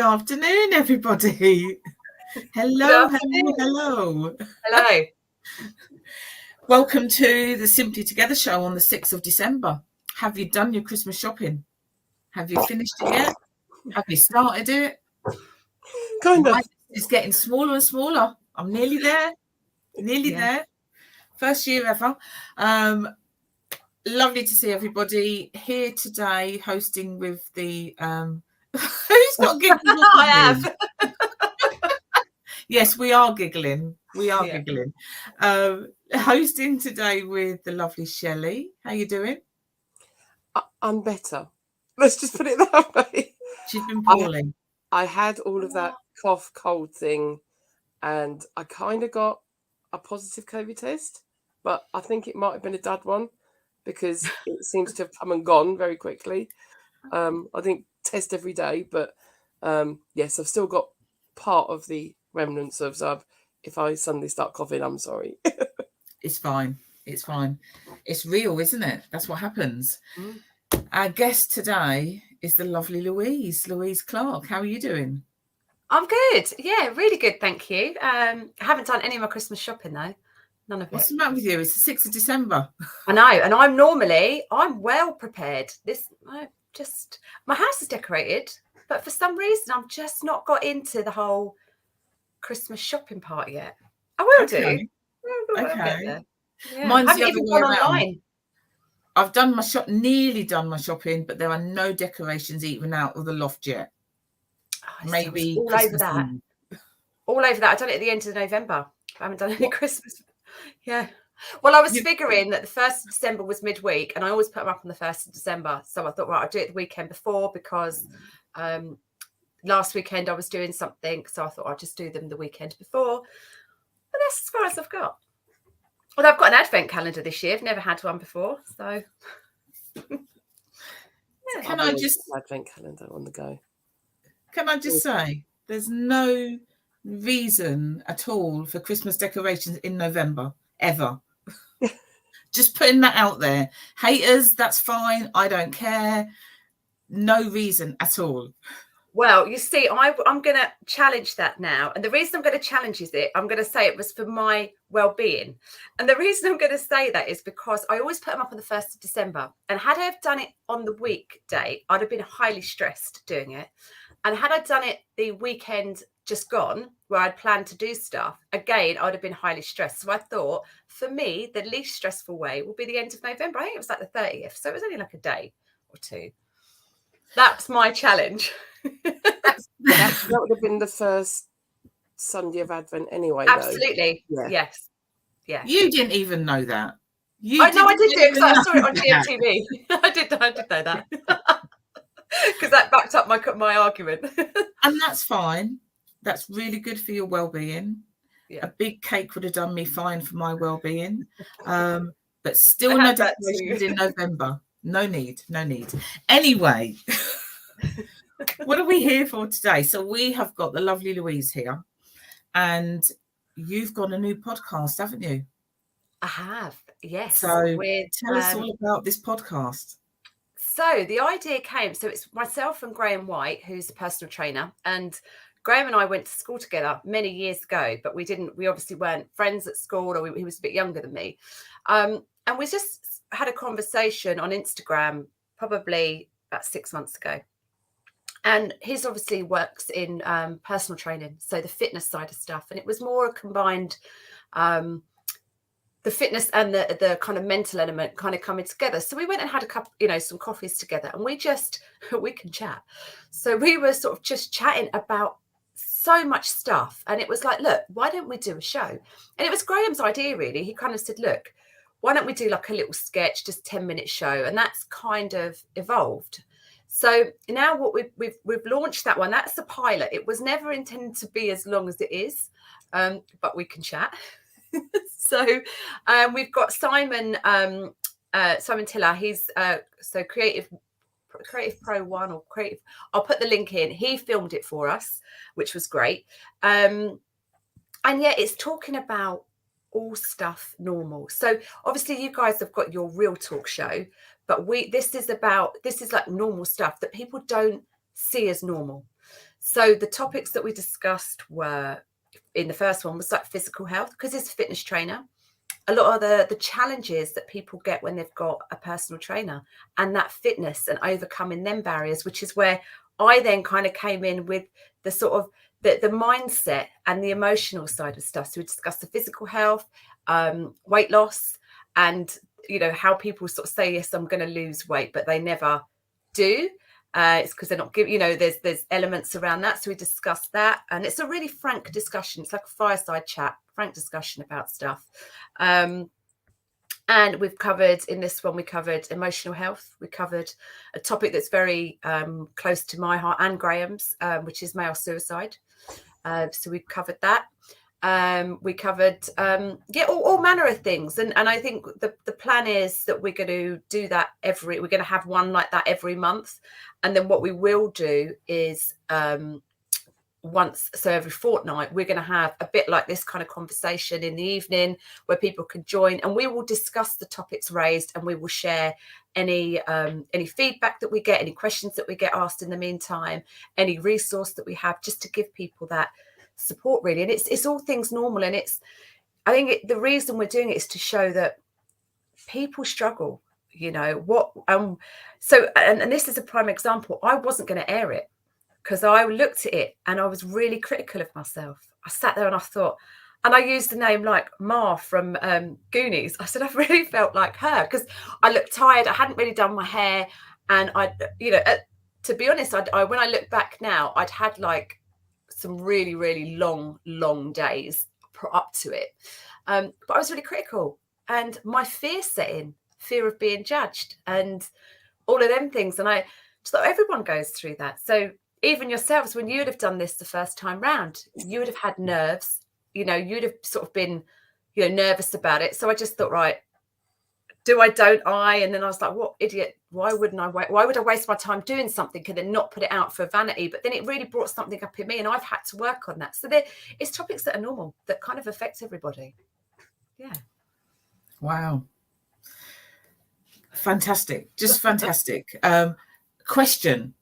afternoon, everybody. Hello, hello. Hello. Welcome to the Simply Together show on the 6th of December. Have you done your Christmas shopping? Have you finished it yet? Have you started it? Kind of. It's getting smaller and smaller. I'm nearly there. There. First year ever. Lovely to see everybody here today, hosting with the who's got giggles? I have. Yes, we are giggling. Giggling. Hosting today with the lovely Shelley. How you doing? I'm better. Let's just put it that way. She's been poorly. I had all of that cough, cold thing, and I kind of got a positive COVID test, but I think it might have been a dud one because it seems to have come and gone very quickly. I think test every day, but yes, I've still got part of the remnants of Zub. If I suddenly start coughing, I'm sorry. It's fine. It's real, isn't it? That's what happens. Our guest today is the lovely Louise Clark. How are you doing? I'm good. Yeah, really good. Thank you. I haven't done any of my Christmas shopping though. None of it. What's the matter with you? It's the 6th of December. I know. And I'm well prepared. My house is decorated, but for some reason I've just not got into the whole Christmas shopping part yet. I will do. Okay. Yeah. Mine's I haven't the even other way gone around. online. I've nearly done my shopping, but there are no decorations even out of the loft yet. Maybe all over that. All over that. I done it at the end of November. I haven't done any Christmas. Yeah. Well, I was figuring that the 1st of December was midweek, and I always put them up on the 1st of December. So I thought, right, I'll do it the weekend before because last weekend I was doing something. So I thought I'd just do them the weekend before. But that's as far as I've got. Well, I've got an advent calendar this year. I've never had one before. So can I just advent calendar on the go? Can I just say there's no reason at all for Christmas decorations in November, ever. Just putting that out there. Haters, that's fine. I don't care. No reason at all. Well, you see, I'm going to challenge that now. And the reason I'm going to challenge I'm going to say it was for my well-being. And the reason I'm going to say that is because I always put them up on the 1st of December. And had I have done it on the weekday, I'd have been highly stressed doing it. And had I done it the weekend just gone, where I'd planned to do stuff, again, I'd have been highly stressed. So I thought, for me, the least stressful way will be the end of November. I think it was like the 30th. So it was only like a day or two. That's my challenge. That would have been the first Sunday of Advent anyway. Absolutely. Though. Yes. Yeah. You didn't even know that. I know I did do it because I saw it on GMTV. I did know that. Because that backed up my argument. And that's fine. That's really good for your well-being. Yeah. A big cake would have done me fine for my well-being. But still no decorations in November. No need. Anyway, what are we here for today? So we have got the lovely Louise here, and you've got a new podcast, haven't you? I have, yes. So tell us all about this podcast. So the idea came, so it's myself and Graham White, who's a personal trainer, and Graham and I went to school together many years ago, but we obviously weren't friends at school, or he was a bit younger than me. And we just had a conversation on Instagram probably about 6 months ago. And he's obviously works in personal training, so the fitness side of stuff. And it was more a combined, the fitness and the kind of mental element kind of coming together. So we went and had a couple, some coffees together, and we can chat. So we were sort of just chatting about so much stuff. And it was like, look, why don't we do a show? And it was Graham's idea, really. He kind of said, look, why don't we do like a little sketch, just 10-minute show? And that's kind of evolved. So now what we've launched that one. That's the pilot. It was never intended to be as long as it is, but we can chat. So we've got Simon Tiller. He's Creative Pro 1 or Creative. I'll put the link in. He filmed it for us, which was great. And yeah, it's talking about all stuff normal. So obviously you guys have got your real talk show, but this is like normal stuff that people don't see as normal. So the topics that we discussed were, in the first one was like physical health, because it's a fitness trainer. A lot of the challenges that people get when they've got a personal trainer, and that fitness and overcoming them barriers, which is where I then kind of came in with the sort of the mindset and the emotional side of stuff. So we discussed the physical health, weight loss, and, you know, how people sort of say, yes, I'm going to lose weight, but they never do. It's because they're not giving, you know, there's elements around that. So we discussed that, and it's a really frank discussion. It's like a fireside chat, frank discussion about stuff. And we've covered, in this one, we covered emotional health. We covered a topic that's very close to my heart and Graham's, which is male suicide. So we've covered that. We covered, all manner of things. And I think the plan is that we're going to do that we're going to have one like that every month. And then what we will do is so every fortnight, we're going to have a bit like this kind of conversation in the evening where people can join, and we will discuss the topics raised, and we will share any feedback that we get, any questions that we get asked in the meantime, any resource that we have, just to give people that support, really. And it's all things normal. And I think the reason we're doing it is to show that people struggle, you know, and this is a prime example. I wasn't going to air it, because I looked at it and I was really critical of myself. I sat there and I thought, and I used the name like Ma from Goonies. I said, I really felt like her, because I looked tired. I hadn't really done my hair. And to be honest, when I look back now, I'd had like some really, really long days up to it. But I was really critical, and my fear set in, fear of being judged and all of them things. And I just thought everyone goes through that. So even yourselves, when you would have done this the first time round, you would have had nerves, you know, you'd have sort of been, you know, nervous about it. So I just thought, right, don't I? And then I was like, what idiot, why would I waste my time doing something and then not put it out for vanity? But then it really brought something up in me, and I've had to work on that. So it's topics that are normal, that kind of affect everybody. Yeah. Wow. Fantastic. Just fantastic. Question.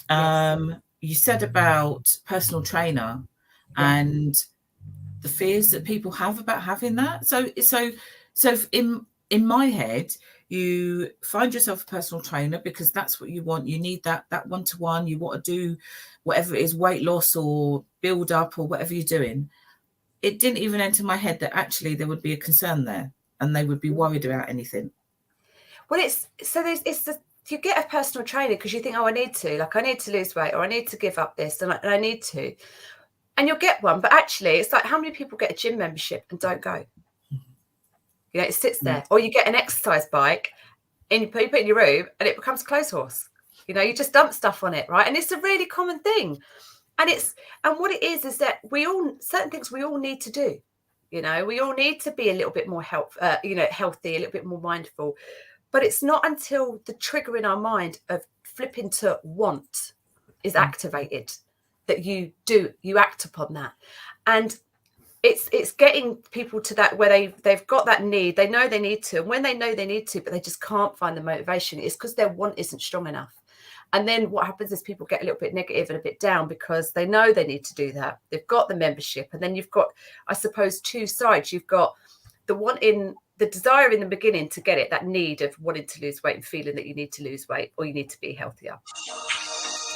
Yes. You said about personal trainer and the fears that people have about having that. So in my head, you find yourself a personal trainer because that's what you want. You need that one-to-one. You want to do whatever it is, weight loss or build up or whatever you're doing. It didn't even enter my head that actually there would be a concern there and they would be worried about anything. Well, you get a personal trainer because you think, oh, I need to lose weight, or I need to give up this, and I need to, and you'll get one. But actually, it's like, how many people get a gym membership and don't go? You know, it sits there. Or you get an exercise bike and you put it in your room and it becomes a clothes horse. You know, you just dump stuff on it, right? And it's a really common thing. And what it is that certain things we all need to do. You know, we all need to be a little bit more healthy, a little bit more mindful. But it's not until the trigger in our mind of flipping to want is activated that you act upon that. And it's getting people to that where they've got that need. They know they need to. And when they know they need to, but they just can't find the motivation, it's because their want isn't strong enough. And then what happens is people get a little bit negative and a bit down because they know they need to do that. They've got the membership. And then you've got, I suppose, two sides. You've got the desire in the beginning to get it, that need of wanting to lose weight and feeling that you need to lose weight or you need to be healthier.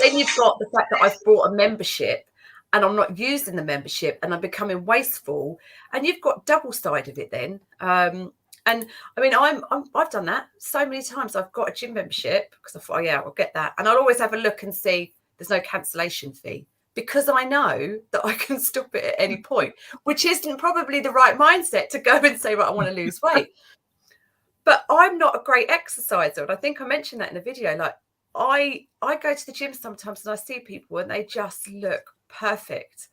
Then you've got the fact that I've bought a membership and I'm not using the membership and I'm becoming wasteful. And you've got double side of it then. And I mean, I've done that so many times. I've got a gym membership because I thought, oh, yeah, I'll get that. And I'll always have a look and see there's no cancellation fee, because I know that I can stop it at any point, which isn't probably the right mindset to go and say, right, I want to lose weight. But I'm not a great exerciser. And I think I mentioned that in the video. Like I go to the gym sometimes and I see people and they just look perfect.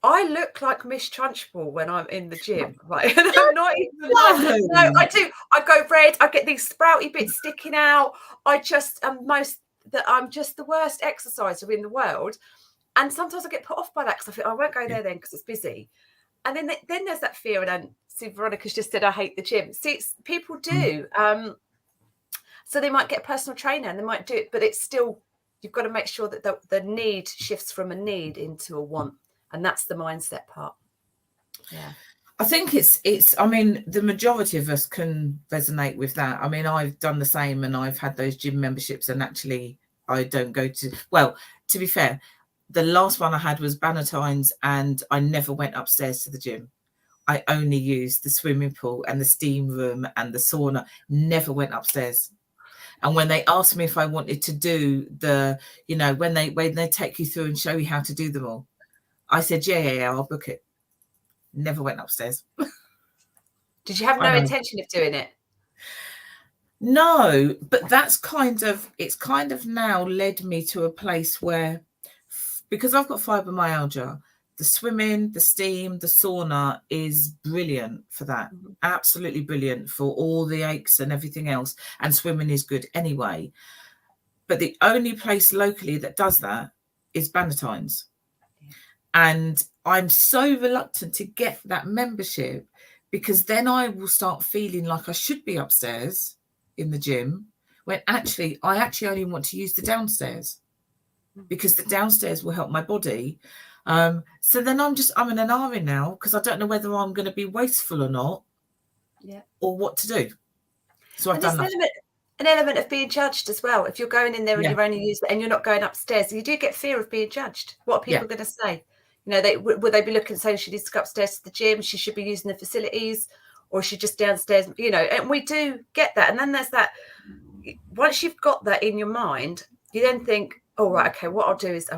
I look like Miss Trunchbull when I'm in the gym, right? And I'm not even like, no, I do. I go red. I get these sprouty bits sticking out. I'm just the worst exerciser in the world. And sometimes I get put off by that because I think, I won't go there then because it's busy. And then there's that fear. And then see, Veronica's just said, I hate the gym. See, people do. So they might get a personal trainer and they might do it, but it's still you've got to make sure that the need shifts from a need into a want. And that's the mindset part. Yeah. I think it's, I mean, the majority of us can resonate with that. I mean, I've done the same, and I've had those gym memberships, and actually I don't go to, well, to be fair, the last one I had was Bannatyne's, and I never went upstairs to the gym. I only used the swimming pool and the steam room and the sauna, never went upstairs. And when they asked me if I wanted to do the, you know, when they take you through and show you how to do them all, I said, yeah, I'll book it. Never went upstairs. Did you have no intention of doing it? No, but that's it's kind of now led me to a place where, because I've got fibromyalgia, the swimming, the steam, the sauna is brilliant for that. Absolutely brilliant for all the aches and everything else. And swimming is good anyway. But the only place locally that does that is Bannatyne's. And I'm so reluctant to get that membership, because then I will start feeling like I should be upstairs in the gym, when I actually only want to use the downstairs, because the downstairs will help my body. So then I'm in an R now, because I don't know whether I'm going to be wasteful or not, or what to do. So I've done that. An element of being judged as well. If you're going in there and you're only using it and you're not going upstairs, you do get fear of being judged. What are people going to say? You know, would they be looking, saying she needs to go upstairs to the gym, she should be using the facilities, or is she just downstairs? You know, and we do get that. And then there's that, once you've got that in your mind, you then think, oh, right, okay, what I'll do is,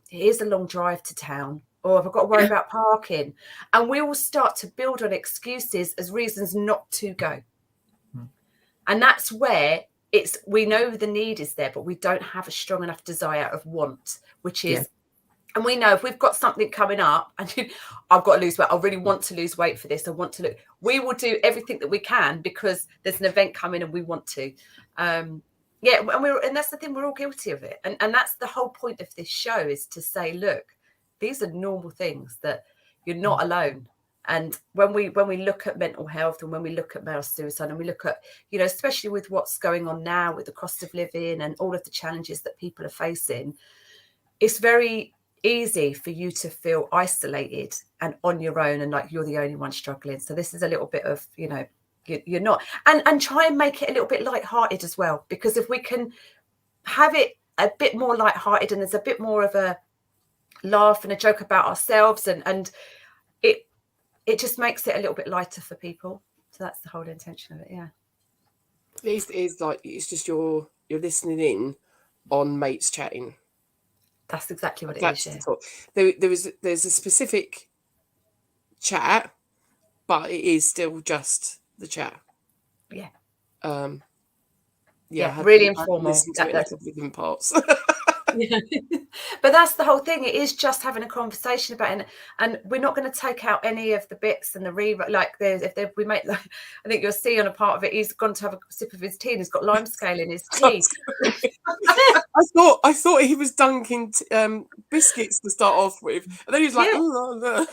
here's a long drive to town, or I've got to worry about parking. And we will start to build on excuses as reasons not to go. And that's where we know the need is there, but we don't have a strong enough desire of want, which is, and we know if we've got something coming up and I've got to lose weight, I really want to lose weight for this, I want to look, we will do everything that we can because there's an event coming and we want to. And that's the thing, we're all guilty of it. And that's the whole point of this show, is to say, look, these are normal things, that you're not alone. And when we look at mental health, and when we look at male suicide, and we look at, you know, especially with what's going on now with the cost of living and all of the challenges that people are facing, it's very easy for you to feel isolated and on your own, and like you're the only one struggling. So this is a little bit of, you know, you're not, and try and make it a little bit lighthearted as well, because if we can have it a bit more lighthearted and there's a bit more of a laugh and a joke about ourselves, and it just makes it a little bit lighter for people. So that's the whole intention of it. It is like, it's just you're listening in on mates chatting. That's exactly what it is. There's a specific chat, but it is still just the chat. Really informal. That's different parts. But that's the whole thing. It is just having a conversation about it, and we're not going to take out any of the bits and the we make, like, I think you'll see on a part of it, he's gone to have a sip of his tea and he's got lime scale in his tea. I thought he was dunking biscuits to start off with, and then he was like, a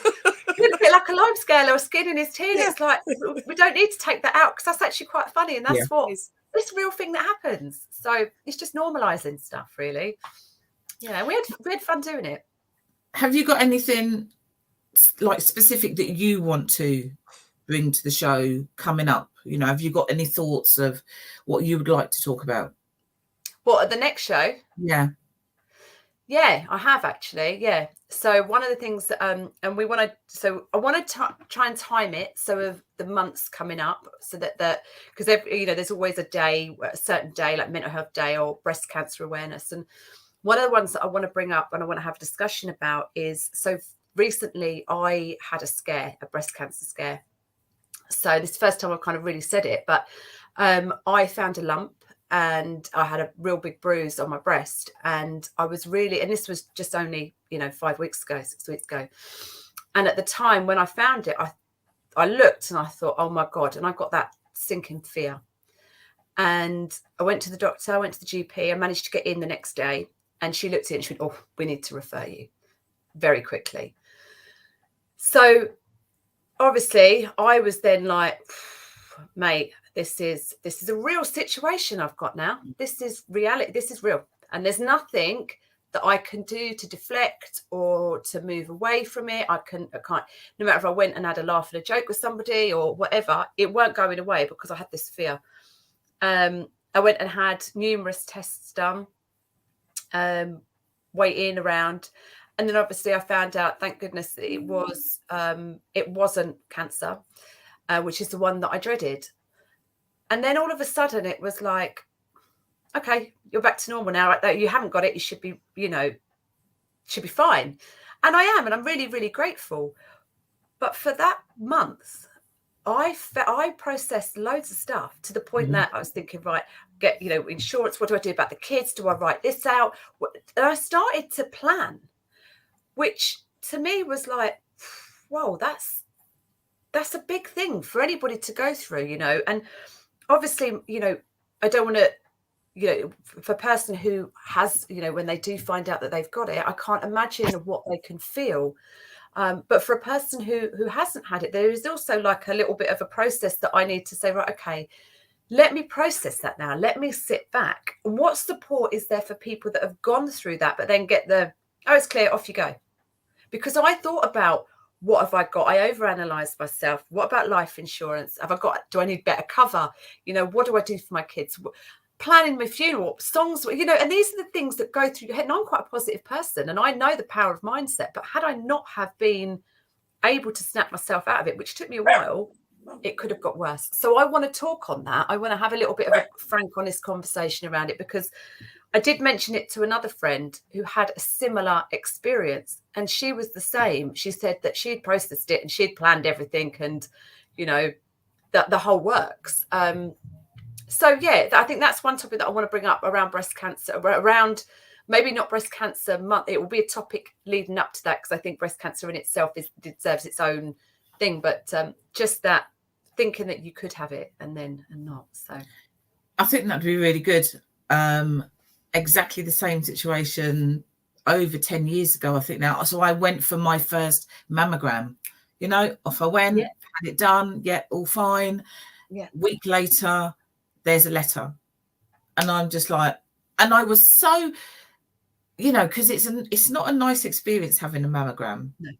bit like a lime scale or a skin in his tea. And it's like, we don't need to take that out, because that's actually quite funny, and that's what this real thing that happens. So it's just normalizing stuff, really. Yeah, we had fun doing it. Have you got anything like specific that you want to bring to the show coming up? You know, have you got any thoughts of what you would like to talk about? What, at the next show? Yeah, I have actually. Yeah. So one of the things that, and I want to try and time it so of the months coming up, so that because there's always a certain day, like Mental Health Day or Breast Cancer Awareness. And one of the ones that I want to bring up and I want to have a discussion about is, so recently I had a breast cancer scare. So this is the first time I've kind of really said it, but I found a lump and I had a real big bruise on my breast, and I was really, and this was just only, 6 weeks ago. And at the time when I found it, I looked and I thought, oh my God. And I got that sinking fear. And I went to the doctor, I went to the GP, I managed to get in the next day, and she looked at it and she went, oh, we need to refer you very quickly. So obviously I was then like, mate, this is a real situation I've got now. This is reality. This is real. and there's nothing that I can do to deflect or to move away from it. I can't, no matter if I went and had a laugh and a joke with somebody or whatever, it weren't going away because I had this fear. I went and had numerous tests done, waiting around. And then obviously I found out, thank goodness, that it wasn't cancer, which is the one that I dreaded. And then all of a sudden it was like, okay, you're back to normal now. You haven't got it. You should be, should be fine. And I am, and I'm really, really grateful. But for that month, I processed loads of stuff to the point that I was thinking, right, get, insurance. What do I do about the kids? Do I write this out? And I started to plan, which to me was like, whoa, that's a big thing for anybody to go through, and obviously, I don't want to, for a person who has, when they do find out that they've got it, I can't imagine what they can feel. But for a person who hasn't had it, there is also like a little bit of a process that I need to say, right, okay, let me process that now. Let me sit back. And what support is there for people that have gone through that, but then get it's clear, off you go? Because I thought about, what have I got? I overanalyzed myself. What about life insurance? Do I need better cover? What do I do for my kids? Planning my funeral, songs, and these are the things that go through your head. And I'm quite a positive person, and I know the power of mindset. But had I not have been able to snap myself out of it, which took me a while, it could have got worse. So I want to talk on that. I want to have a little bit of a frank, honest conversation around it, because I did mention it to another friend who had a similar experience, and she was the same. She said that she'd processed it and she'd planned everything, and that the whole works. So yeah, I think that's one topic that I want to bring up around breast cancer, around maybe not breast cancer month. It will be a topic leading up to that, because I think breast cancer in itself deserves its own thing. But just that thinking that you could have it and not. So I think that'd be really good. Exactly the same situation over 10 years ago, I think now. So I went for my first mammogram, off I went, had it done. Yeah, all fine. Yeah. Week later, there's a letter. And I'm just like, and I was so, because it's not a nice experience having a mammogram. No.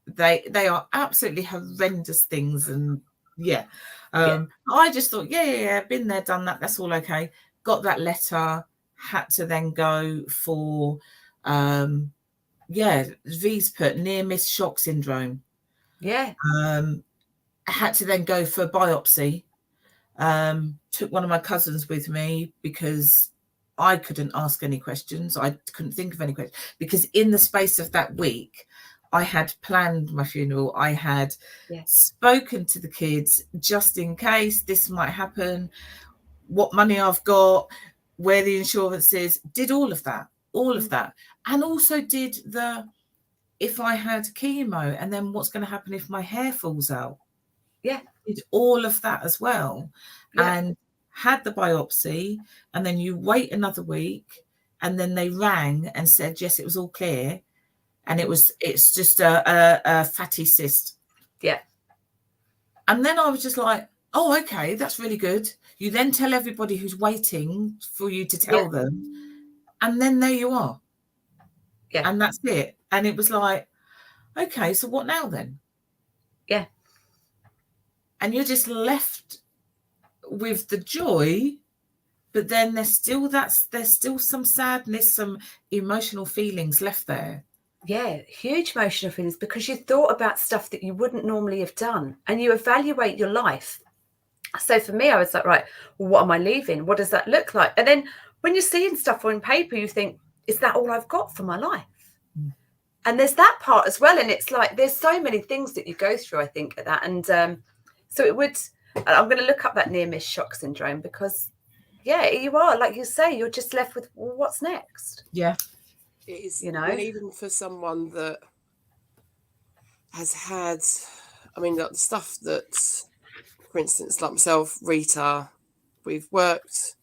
They are absolutely horrendous things. And I just thought, been there, done that. That's all okay. Got that letter, had to then go for, V's put near miss shock syndrome. Yeah. Had to then go for biopsy. Took one of my cousins with me because I couldn't ask any questions. I couldn't think of any questions, because in the space of that week, I had planned my funeral. I had spoken to the kids just in case this might happen, what money I've got, where the insurance is, did all of that. And also did if I had chemo, and then what's going to happen if my hair falls out. Yeah. Did all of that as well. Yeah. And had the biopsy, and then you wait another week, and then they rang and said, yes, it was all clear. And it's just a fatty cyst. Yeah. And then I was just like, oh, okay, that's really good. You then tell everybody who's waiting for you to tell them. And then there you are. Yeah. And that's it. And it was like, okay, so what now then? Yeah. And you're just left with the joy, but then there's still some sadness, some emotional feelings left there. Yeah, huge emotional feelings, because you thought about stuff that you wouldn't normally have done, and you evaluate your life. So for me, I was like, right, well, what am I leaving? What does that look like? And then when you're seeing stuff on paper, you think, is that all I've got for my life? And there's that part as well. And it's like, there's so many things that you go through, I think, at that. And so I'm going to look up that near miss shock syndrome, because, you are, like you say, you're just left with, well, what's next? Yeah. It is, and even for someone that has had, the stuff that, for instance, like myself, Rita, we've worked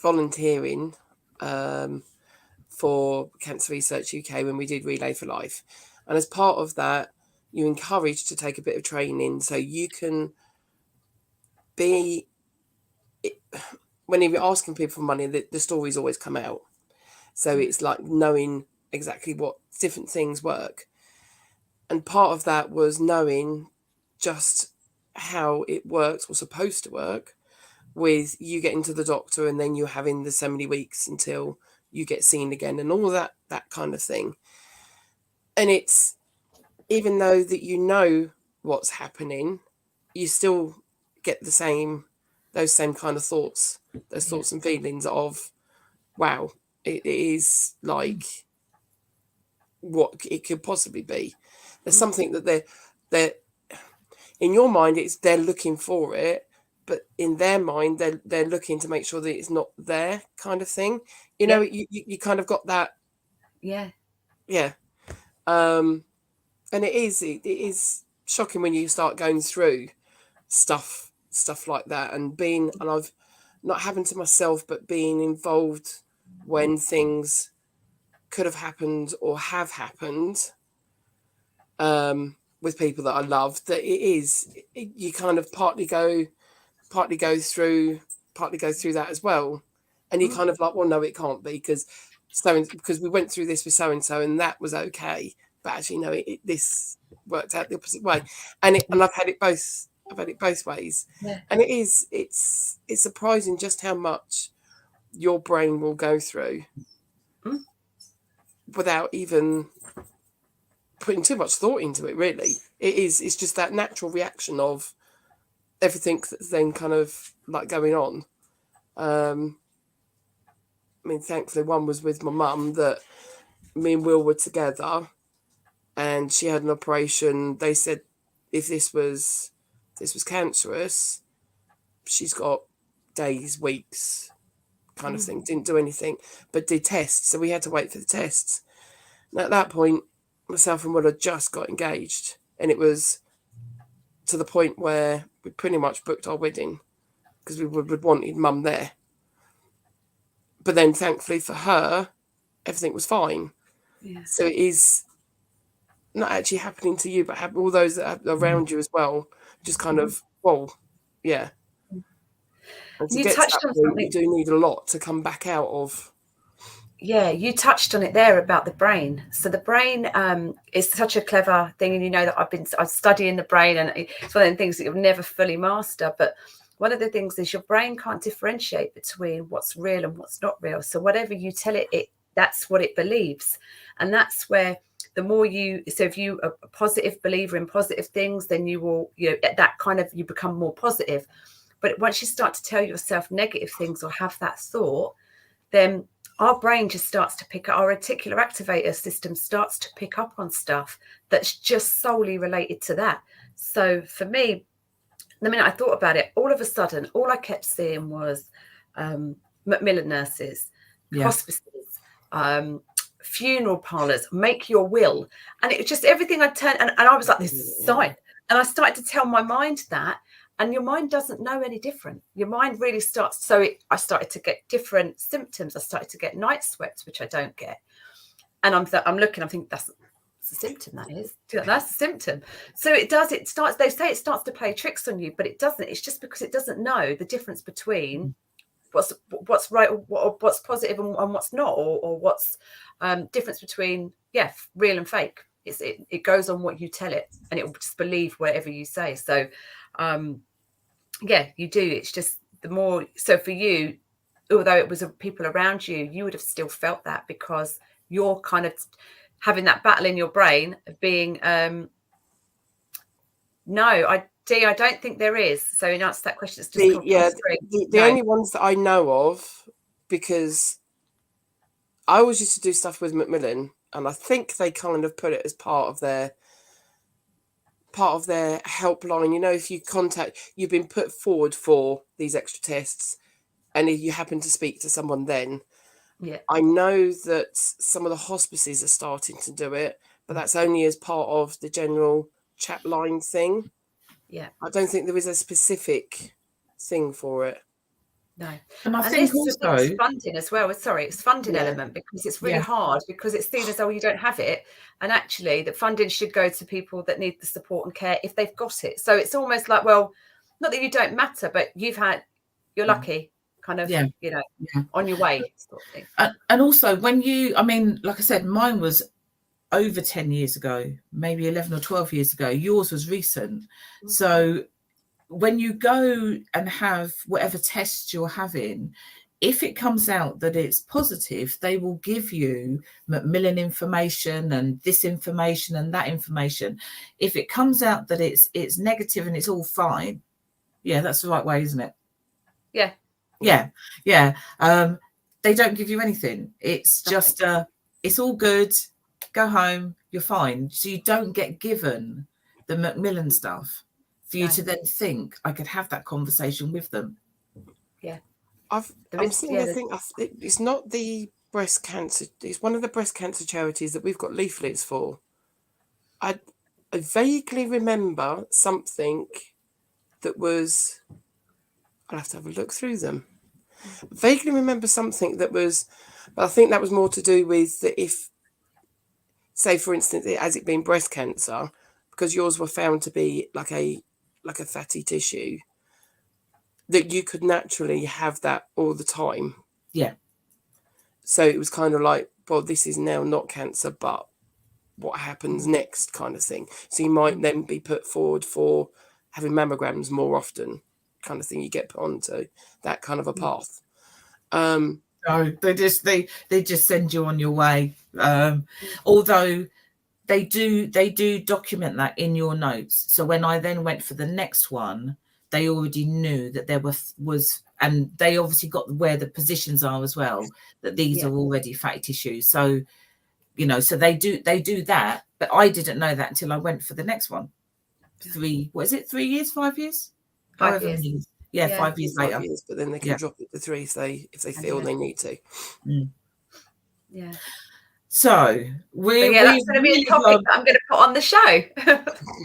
volunteering for Cancer Research UK when we did Relay for Life. And as part of that, you're encouraged to take a bit of training so you can be, when you're asking people for money, the stories always come out. So it's like knowing exactly what different things work. And part of that was knowing just how it works or supposed to work, with you getting to the doctor and then you having the so many weeks until you get seen again and all that kind of thing. And it's, even though that you know what's happening, you still get those same kind of thoughts, those thoughts and feelings of, wow, it is like what it could possibly be. There's something that they're in your mind, they're looking for it, but in their mind they're looking to make sure that it's not there, kind of thing. You know, you kind of got that. Yeah. And it is shocking when you start going through stuff like that, and I've not having to myself, but being involved when things could have happened or have happened with people that I love. That you kind of partly go through that as well, and you kind of like, well, no, it can't be, because we went through this with so and so and that was okay, but actually no, this worked out the opposite way, and I've had it both ways. And it's surprising just how much your brain will go through without even putting too much thought into it, really. It's just that natural reaction of everything that's then kind of like going on. I mean, thankfully one was with my mum, that me and Will were together, and she had an operation. They said if this was cancerous, she's got days, weeks kind of thing. Didn't do anything, but did tests, so we had to wait for the tests. And at that point, myself and Will had just got engaged, and it was to the point where we pretty much booked our wedding because we would wanted Mum there. But then thankfully for her, everything was fine. So it is not actually happening to you, but all those that are around you as well, just kind of, well, yeah. And to You get to touched that on point, something. you do need a lot to come back out of. Yeah, you touched on it there about the brain. So the brain is such a clever thing, and you know that I'm studying the brain, and it's one of the things that you'll never fully master. But one of the things is your brain can't differentiate between what's real and what's not real. So whatever you tell it, that's what it believes, and that's where the more if you are a positive believer in positive things, then you will, that kind of, you become more positive. But once you start to tell yourself negative things or have that thought, then our brain just starts to pick up, our reticular activator system starts to pick up on stuff that's just solely related to that. So for me, the minute I thought about it, all of a sudden, all I kept seeing was Macmillan nurses, hospices, funeral parlours, make your will. And it was just everything I turned, and I was like, this is a sign. And I started to tell my mind that. And your mind doesn't know any different. Your mind really starts. So I started to get different symptoms. I started to get night sweats, which I don't get. And I'm looking, I think that's a symptom, that is. That's a symptom. So it does, they say it starts to play tricks on you, but it doesn't. It's just because it doesn't know the difference between what's right or what's positive and what's not, or what's difference between, real and fake. It goes on what you tell it, and it will just believe whatever you say. So you do. It's just the more. So for you, although it was people around you, you would have still felt that, because you're kind of having that battle in your brain of being I don't think there is. So in answer to that question, it's just the only ones that I know of, because I always used to do stuff with Macmillan, and I think they kind of put it as part of their helpline. If you've been put forward for these extra tests, and if you happen to speak to someone, then I know that some of the hospices are starting to do it, but that's only as part of the general chat line thing. I don't think there is a specific thing for it. No. And I think also it's funding as well. It's funding element, because it's really hard, because it's seen as though you don't have it, and actually the funding should go to people that need the support and care if they've got it. So it's almost like, well, not that you don't matter, but you're lucky kind of, Yeah. you know, Yeah. on your way sort of thing. And also when you, I mean, like I said, mine was over 10 years ago, maybe 11 or 12 years ago. Yours was recent. So when you go and have whatever tests you're having, if it comes out that it's positive, they will give you Macmillan information and this information and that information. If it comes out that it's negative and it's all fine, yeah, that's the right way, isn't it? Yeah. Yeah. They don't give you anything. It's just it's all good. Go home, you're fine. So you don't get given the Macmillan stuff for you to then think I could have that conversation with them. Yeah. I'm sitting there thinking it's not the breast cancer. It's one of the breast cancer charities that we've got leaflets for. I vaguely remember something that was. I'll have to have a look through them. Vaguely remember something that was, but I think that was more to do with that if, say for instance, as it being breast cancer, because yours were found to be like a fatty tissue, that you could naturally have that all the time. Yeah. So it was kind of like, well, this is now not cancer, but what happens next kind of thing. So you might then be put forward for having mammograms more often, kind of thing. You get put onto that kind of a path. No, they just send you on your way. Although they do document that in your notes. So when I then went for the next one, they already knew that there was, and they obviously got where the positions are as well, that these are already fatty tissues. So, you know, so they do that, but I didn't know that until I went for the next one. 3 years, 5 years? 5 years. Yeah, 5 years later. 5 years, but then they can drop it to 3 if they feel they need to. Yeah. So that's going to be a topic that I'm going to put on the show.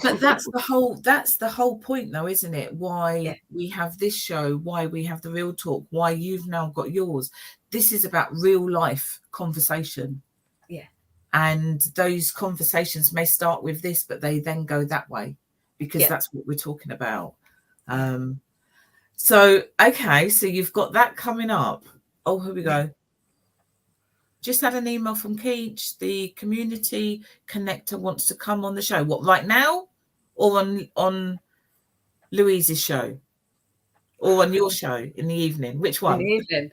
But that's the whole point, though, isn't it? Why we have this show, why we have the Real Talk, why you've now got yours. This is about real life conversation. Yeah. And those conversations may start with this, but they then go that way because that's what we're talking about. So, okay, so you've got that coming up. Oh, here we go. Just had an email from Keach. The community connector wants to come on the show. What, right now? Or on Louise's show? Or on your show in the evening? Which one? In the evening.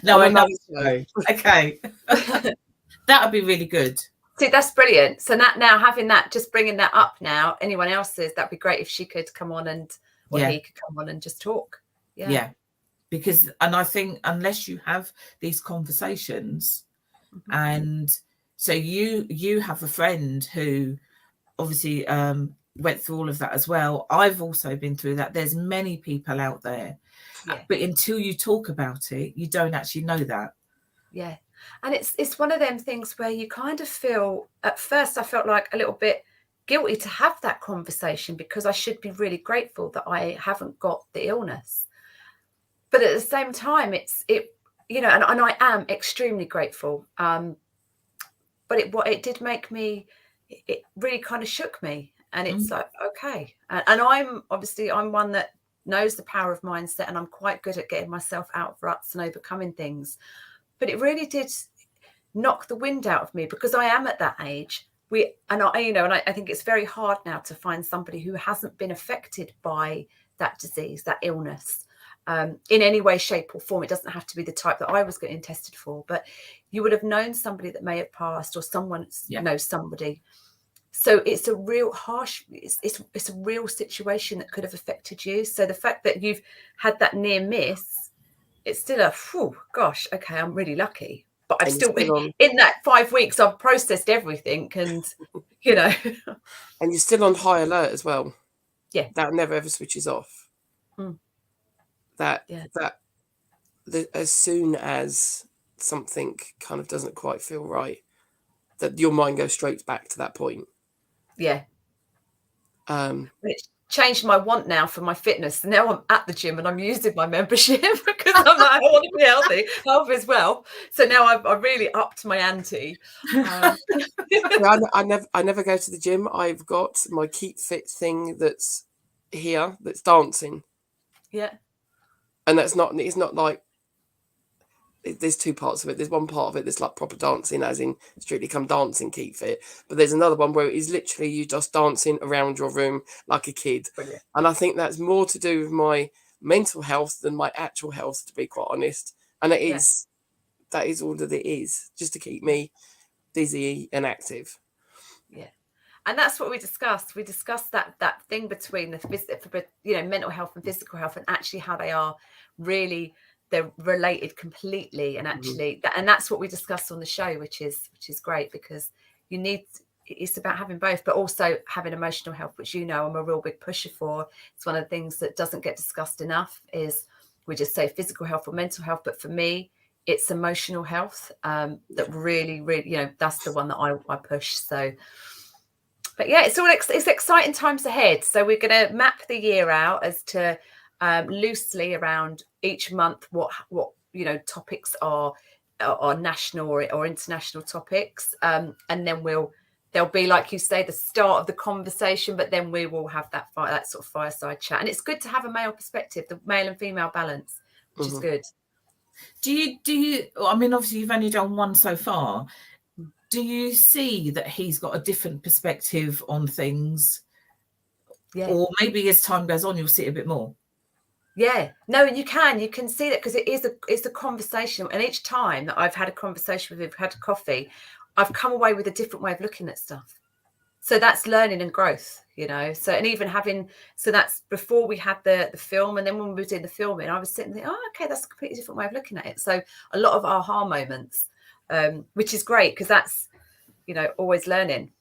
No, another show. Okay. That would be really good. See, that's brilliant. So now having that, just bringing that up now, anyone else's, that'd be great if she could come on and he could come on and just talk. Yeah. Because, and I think unless you have these conversations, and so you have a friend who obviously went through all of that as well. I've also been through that. There's many people out there, but until you talk about it, you don't actually know that. Yeah. And it's one of them things where you kind of feel, at first I felt like a little bit guilty to have that conversation because I should be really grateful that I haven't got the illness. But at the same time, and I am extremely grateful. But it did make me, it really kind of shook me. And it's like, okay. And I'm one that knows the power of mindset, and I'm quite good at getting myself out of ruts and overcoming things. But it really did knock the wind out of me because I am at that age. I think it's very hard now to find somebody who hasn't been affected by that disease, that illness. In any way, shape or form. It doesn't have to be the type that I was getting tested for, but you would have known somebody that may have passed, or someone knows somebody. So it's a real it's a real situation that could have affected you. So the fact that you've had that near miss, it's still okay, I'm really lucky. But I've still in that 5 weeks, I've processed everything, and and you're still on high alert as well. Yeah, that never ever switches off. That as soon as something kind of doesn't quite feel right, that your mind goes straight back to that point. Yeah. It's changed my want now for my fitness. Now I'm at the gym and I'm using my membership because I'm like, I want to be healthy as well. So now I've really upped my ante. I never go to the gym. I've got my Keep Fit thing that's here, that's dancing. Yeah. And it's not like, there's two parts of it. There's one part of it that's like proper dancing, as in Strictly Come Dancing, keep fit. But there's another one where it is literally you just dancing around your room like a kid. Brilliant. And I think that's more to do with my mental health than my actual health, to be quite honest. And that is all that it is, just to keep me dizzy and active. Yeah. And that's what we discussed. We discussed that thing between the mental health and physical health, and actually how they are really, they're related completely. And actually and that's what we discussed on the show, which is great, because it's about having both, but also having emotional health, which I'm a real big pusher for. It's one of the things that doesn't get discussed enough. Is we just say physical health or mental health, but for me it's emotional health that really that's the one that I push. So but yeah, it's exciting times ahead. So we're going to map the year out as to loosely around each month what topics are national or international topics, and then there'll be, like you say, the start of the conversation, but then we will have that sort of fireside chat. And it's good to have a male perspective, the male and female balance, which is good. Do you I mean, obviously you've only done one so far. Do you see that he's got a different perspective on things? Yeah. Or maybe as time goes on, you'll see it a bit more. Yeah, no, and you can see that, because it's a conversation. And each time that I've had a conversation with him, had a coffee, I've come away with a different way of looking at stuff. So that's learning and growth, So, and even so that's before we had the film, and then when we were doing the filming, I was sitting there, okay, that's a completely different way of looking at it. So a lot of aha moments, which is great, because that's, always learning.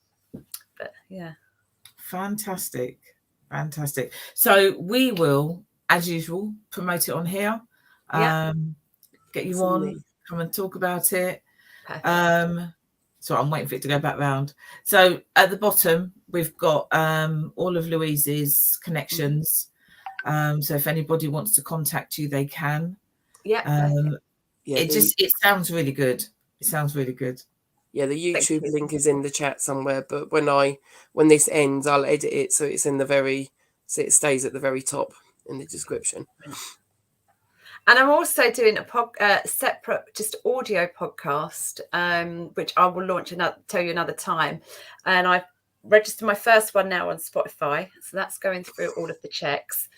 But yeah. Fantastic. So we will, as usual, promote it on here. Get you on, come and talk about it. So I'm waiting for it to go back round. So at the bottom, we've got all of Louise's connections. So if anybody wants to contact you, they can. It sounds really good. Yeah, the YouTube link is in the chat somewhere, but when this ends, I'll edit it so it's in so it stays at the very top in the description. And I'm also doing a separate, just audio podcast, which I will launch tell you another time. And I've registered my first one now on Spotify, so that's going through all of the checks.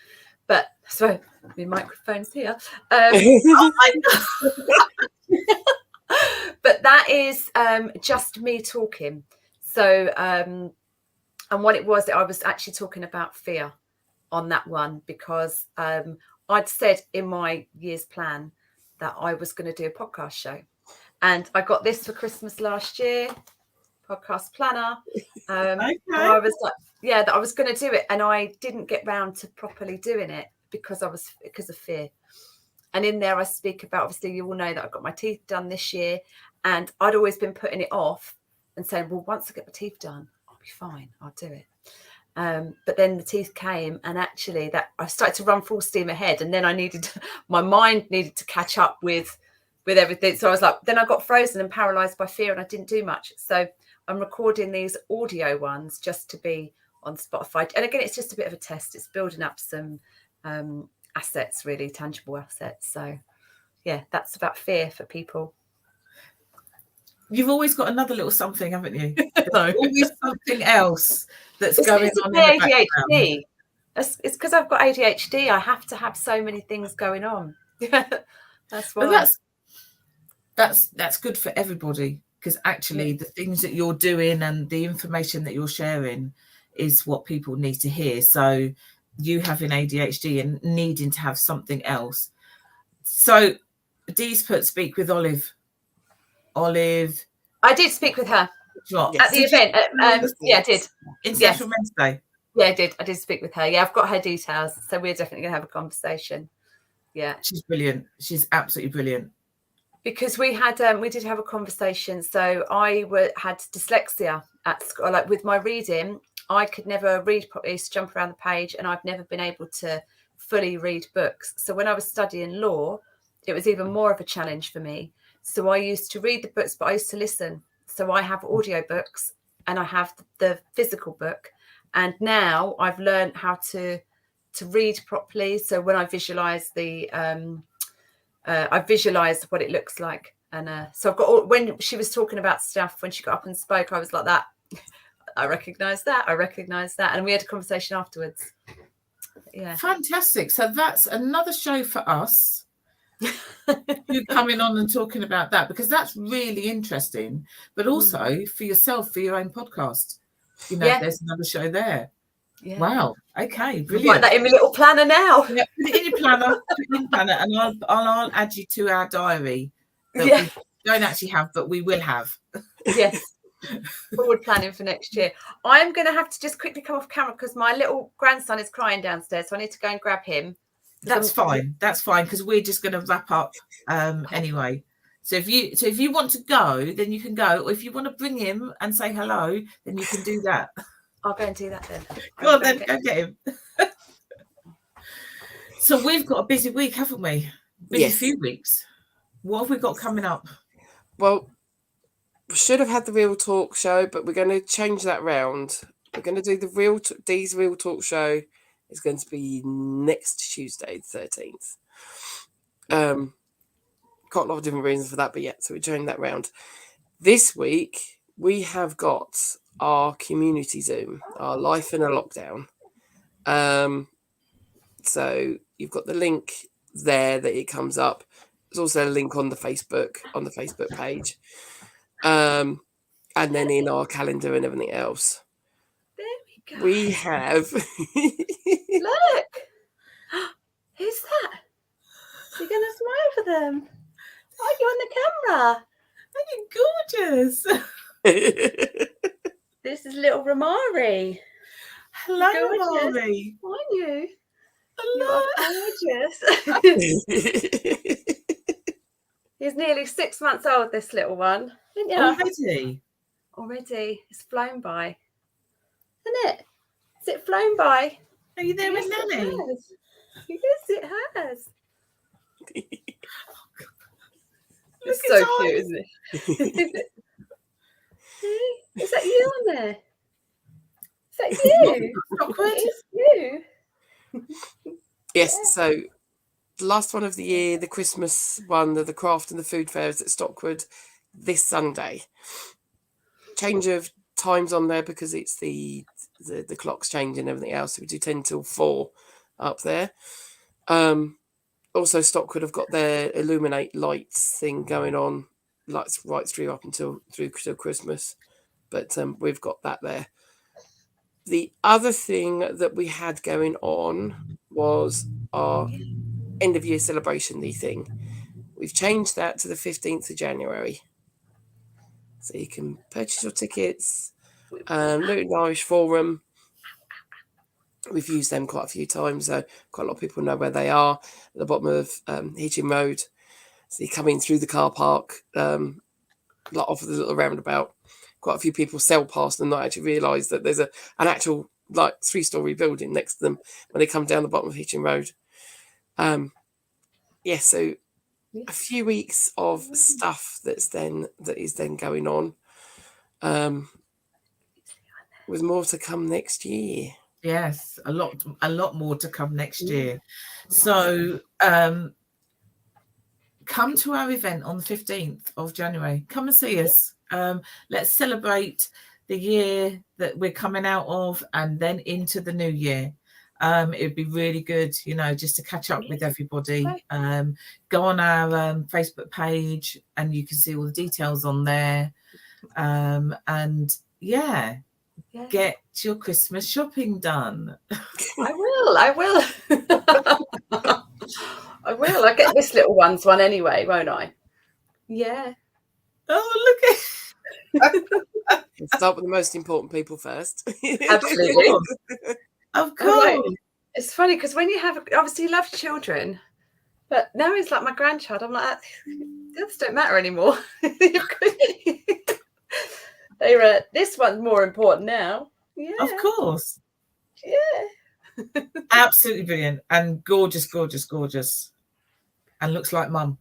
But so my microphone's here. But that is just me talking. So and what it was, I was actually talking about fear on that one, because I'd said in my year's plan that I was going to do a podcast show, and I got this for Christmas last year, podcast planner. Okay. I was like, that I was going to do it, and I didn't get round to properly doing it because of fear. And in there I speak about, obviously you all know that I got my teeth done this year, and I'd always been putting it off and saying, well, once I get my teeth done, I'll be fine, I'll do it. But then the teeth came, and actually that I started to run full steam ahead, and then my mind needed to catch up with everything. So I was like, then I got frozen and paralyzed by fear, and I didn't do much. So I'm recording these audio ones just to be on Spotify. And again, it's just a bit of a test. It's building up some assets, really tangible assets. So yeah, that's about fear for people. You've always got another little something, haven't you? There's always something else that's going on in the ADHD. It's because I've got ADHD. I have to have so many things going on. That's why. But that's good for everybody, because actually the things that you're doing and the information that you're sharing is what people need to hear. So you having ADHD and needing to have something else. So Deez put speak with Olive. I did speak with her at the event. I did. International Men's Day. Yeah, I did. I did speak with her. Yeah, I've got her details. So we're definitely going to have a conversation. Yeah. She's brilliant. She's absolutely brilliant. Because we did have a conversation. So I had dyslexia at school. Like with my reading, I could never read properly, to jump around the page, and I've never been able to fully read books. So when I was studying law, it was even more of a challenge for me. So I used to read the books, but I used to listen. So I have audio books and I have the physical book. And now I've learned how to to read properly. So when I visualize I visualized what it looks like. And so I've got when she was talking about stuff, when she got up and spoke, I was like that. I recognize that. And we had a conversation afterwards. Yeah. Fantastic. So that's another show for us. You coming on and talking about that, because that's really interesting, but also for yourself, for your own podcast. You know, there's another show there. Yeah. Wow. Okay. Brilliant. Write that in my little planner now. Yeah, put it in your planner. And I'll add you to our diary that we don't actually have, but we will have. Yes. Forward planning for next year. I'm going to have to just quickly come off camera because my little grandson is crying downstairs, so I need to go and grab him. That's fine. That's fine, because we're just going to wrap up anyway. So if you want to go, then you can go. Or if you want to bring him and say hello, then you can do that. I'll go and do that then. Go on, then go get him. So we've got a busy week, haven't we? Busy few weeks. What have we got coming up? Well, we should have had the Real Talk show, but we're going to change that round. We're going to do the Deez Real Talk show. It's going to be next Tuesday, the 13th. Got a lot of different reasons for that, but so we changed that round. This week, we have got our community Zoom, our Life in a Lockdown. So you've got the link there that it comes up. There's also a link on the Facebook page. And then in our calendar and everything else. There we go. We have Look. Who's that? You're gonna smile for them. Oh, you're on the camera. Aren't you gorgeous? This is little Ramari. Hello, Ramari. Aren't you? Hello. You're gorgeous. He's nearly 6 months old, this little one. Isn't you? Already. It's flown by. Isn't it? Has it flown by? Are you there with Nanny? Yes, it has. It's so cute, isn't it? Is that you on there? Is that you? It's you. Yes, so the last one of the year, the Christmas one, the craft and the food fairs at Stockwood this Sunday. Change of times on there because it's the clocks change and everything else. So we do 10 till 4 up there. Also, Stockwood have got their Illuminate lights thing going on, lights right through up until Christmas. But we've got that there. The other thing that we had going on was our end of year celebration thing. We've changed that to the 15th of January. So you can purchase your tickets. Luton Irish Forum. We've used them quite a few times, so quite a lot of people know where they are at the bottom of Hitchin Road. So you come in through the car park, off the little roundabout. Quite a few people sail past and not actually realise that there's an actual 3-story building next to them when they come down the bottom of Hitchin Road. So a few weeks of stuff that is then going on. With more to come next year. Yes, a lot more to come next year. So come to our event on the 15th of January. Come and see us. Let's celebrate the year that we're coming out of and then into the new year. It would be really good, just to catch up with everybody. Go on our Facebook page and you can see all the details on there. Get your Christmas shopping done. I will. I will. I get this little one's one anyway, won't I? Yeah. Oh, look at Let's start with the most important people first. Absolutely. Of course. It's funny because when you have, obviously you love children, but now he's like my grandchild. I'm like, the others don't matter anymore. This one's more important now. Yeah. Of course. Yeah. Absolutely brilliant and gorgeous, gorgeous, gorgeous. And looks like Mum.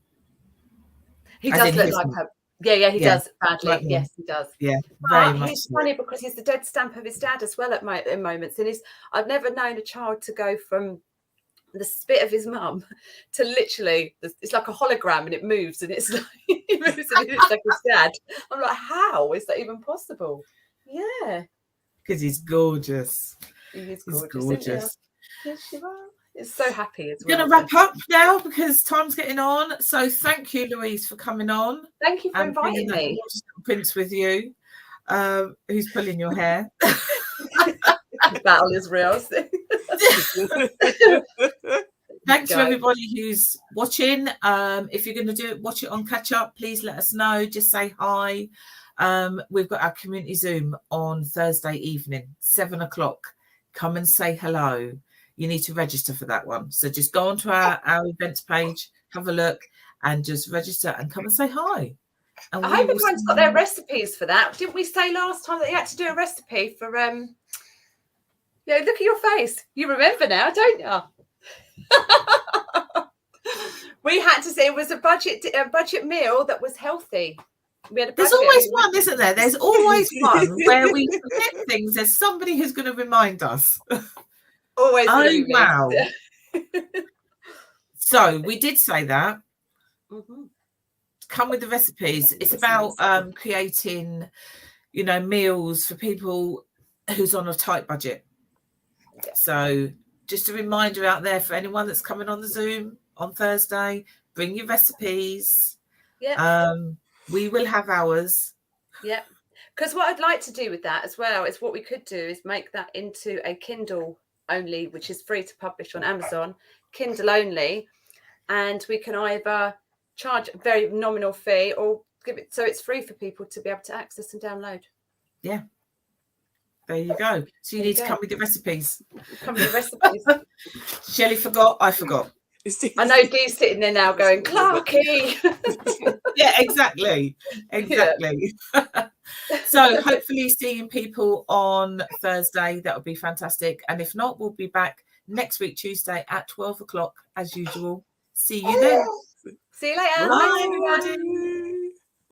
He does look like her. Yeah, he does badly. Right, yes, he does. Yeah, very much. He's funny because he's the dead stamp of his dad as well at moments. And I've never known a child to go from the spit of his mum to literally, it's like a hologram and it moves and it's like, it moves and it's like his dad. I'm like, how is that even possible? Yeah. Because he's gorgeous. He is gorgeous. Yes, you are. It's so happy as well. We're going to wrap up now because time's getting on. So thank you, Louise, for coming on. Thank you for inviting me. Prince with you, who's pulling your hair. Battle is real. Thanks to everybody who's watching. If you're going to watch it on catch up, please let us know. Just say hi. We've got our community Zoom on Thursday evening, 7 o'clock. Come and say hello. You need to register for that one. So just go onto our events page, have a look, and just register and come and say hi. And I hope everyone's got their recipes for that. Didn't we say last time that you had to do a recipe for yeah, look at your face. You remember now, don't you? We had to say it was a budget meal that was healthy. There's always one, isn't there? There's always one where we forget things. There's somebody who's going to remind us. Always. Oh, wow. So we did say that. Mm-hmm. Come with the recipes. It's about creating, meals for people who's on a tight budget. Yeah. So just a reminder out there for anyone that's coming on the Zoom on Thursday, bring your recipes. Yeah. We will have ours. Yeah. Because what I'd like to do with that as well is what we could do is make that into a Kindle only, which is free to publish on Amazon, Kindle only. And we can either charge a very nominal fee or give it so it's free for people to be able to access and download. Yeah. There you go. So you need to come with your recipes. Come with the recipes. Shelley forgot. I forgot. I know Dee's sitting there now going, Clarky. Yeah, exactly. Yeah. So hopefully seeing people on Thursday, that would be fantastic. And if not, we'll be back next week, Tuesday at 12 o'clock as usual. See you then. See you later. Bye, everybody.